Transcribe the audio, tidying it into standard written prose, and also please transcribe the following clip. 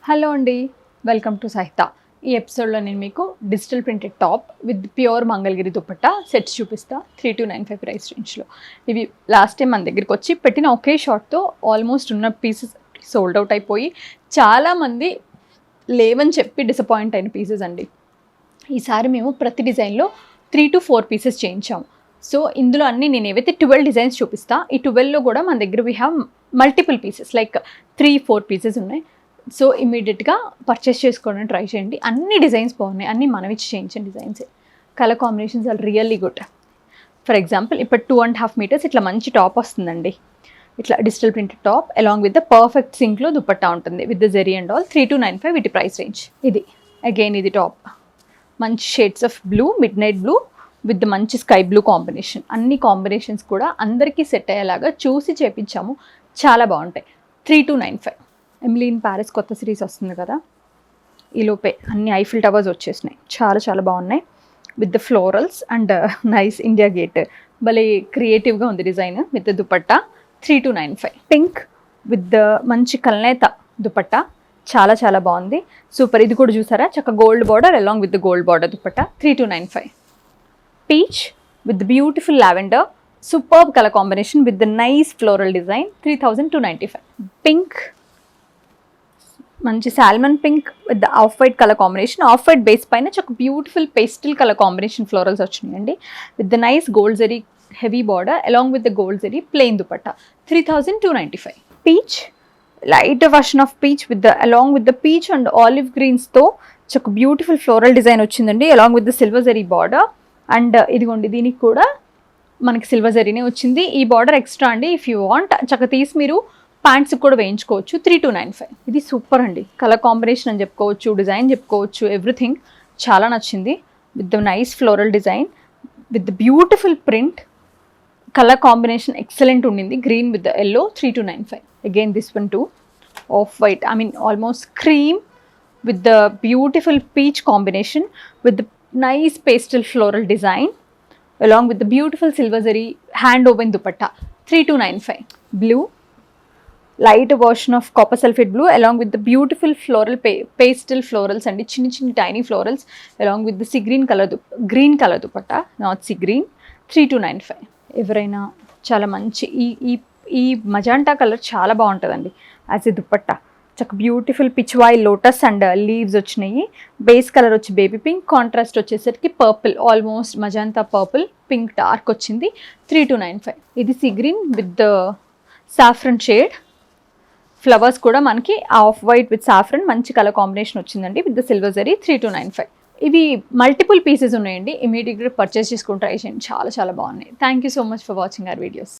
Hello అండి, welcome to సహిత. ఈ ఎపిసోడ్లో నేను మీకు digital printed top with pure Mangalagiri dupatta sets చూపిస్తా 3295 ప్రైస్ రేంజ్లో. ఇవి లాస్ట్ టైం మన దగ్గరికి వచ్చి పెట్టిన ఒకే షార్ట్తో ఆల్మోస్ట్ ఉన్న పీసెస్ సోల్డ్ అవుట్ అయిపోయి చాలామంది లేవని చెప్పి డిసప్పాయింట్ అయిన పీసెస్ అండి. ఈసారి మేము ప్రతి డిజైన్లో 3 to 4 పీసెస్ చేయించాము. సో ఇందులో అన్నీ నేను ఏవైతే 12 డిజైన్స్ చూపిస్తా, ఈ 12లో కూడా మన దగ్గర we have multiple pieces, like 3-4 pieces ఉన్నాయి. సో ఇమీడియట్గా పర్చేస్ చేసుకోవడానికి ట్రై చేయండి. అన్ని డిజైన్స్ బాగున్నాయి, అన్నీ మనం ఇచ్చి చేయించిన డిజైన్సే. Colour combinations are really good. For example ఇప్పుడు 2.5 meters ఇట్లా మంచి టాప్ వస్తుందండి. ఇట్లా digital printed top along with the perfect సింక్లో దుపట్టా ఉంటుంది with the zari and all. 3295 వీటి ప్రైస్ రేంజ్. ఇది అగైన్ ఇది టాప్ మంచి shades of blue, mid night blue with మంచి స్కై బ్లూ కాంబినేషన్. అన్ని కాంబినేషన్స్ కూడా అందరికీ సెట్ అయ్యేలాగా చూసి చేపించాము, చాలా బాగుంటాయి. 3295. ఎమిలీ ఇన్ ప్యారిస్ కొత్త సిరీస్ వస్తుంది కదా, ఈలోపే అన్ని ఐఫిల్ టవర్స్ వచ్చేసినాయి, చాలా చాలా బాగున్నాయి with the florals and nice India gate. భలే క్రియేటివ్గా ఉంది design with the dupatta. 3295. Pink with the మంచి కల్నేత దుపట్టా, చాలా చాలా బాగుంది, సూపర్. ఇది కూడా చూసారా, చక్క gold border along with the gold border dupatta. 3295. Peach with beautiful lavender, superb colour combination with the nice floral design. 3295. Pink మంచి salmon pink with the off white colour combination, off white base పైన ఒక beautiful pastel colour combination florals వచ్చినాయండి with the nice gold zari heavy border along with the gold zari plain dupatta. 3295. Peach light version of peach with the along with the peach and olive గ్రీన్స్తో ఒక beautiful floral design వచ్చిందండి along with the silver zari border. And ఇదిగోండి, దీనికి కూడా మనకి silver జరీనే వచ్చింది. ఈ బార్డర్ ఎక్స్ట్రా అండి, ఇఫ్ యూ వాంట్ చక్క తీసి మీరు ప్యాంట్స్కి కూడా వేయించుకోవచ్చు. 3295. ఇది సూపర్ అండి, కలర్ కాంబినేషన్ అని చెప్పుకోవచ్చు, డిజైన్ చెప్పుకోవచ్చు, ఎవ్రీథింగ్ చాలా నచ్చింది with the nice floral design with the beautiful print. Colour combination excellent ఉండింది, green with the yellow. 3295. Again this one too off white, I mean almost cream with the beautiful peach combination with the nice pastel floral design along with the beautiful silver zari hand woven dupatta. 3295. Blue light version of copper sulfate blue along with the beautiful floral pastel florals and chinni tiny florals along with the sea green color dupatta, not sea green. 3295. ఎవరైనా చాలా మంచి ఈ మజాంటా colour చాలా బాగుంటుందండి as a dupatta. చక్క beautiful pitch వాయి lotus and leaves వచ్చినాయి. Base colour వచ్చి బేబీ పింక్, కాంట్రాస్ట్ వచ్చేసరికి purple, almost magenta purple, pink dark వచ్చింది. 3295. ఇది sea green with the saffron shade, flowers కూడా మనకి ఆఫ్ వైట్ విత్ సాఫ్రన్ మంచి కలర్ కాంబినేషన్ వచ్చిందండి విత్ ద సిల్వర్ జరీ. 3295. ఇవి మల్టిపుల్ పీసెస్ ఉన్నాయండి, ఇమీడియట్గా పర్చేస్ చేసుకుని ట్రై చేయండి, చాలా చాలా బాగున్నాయి. Thank you so much for watching our videos.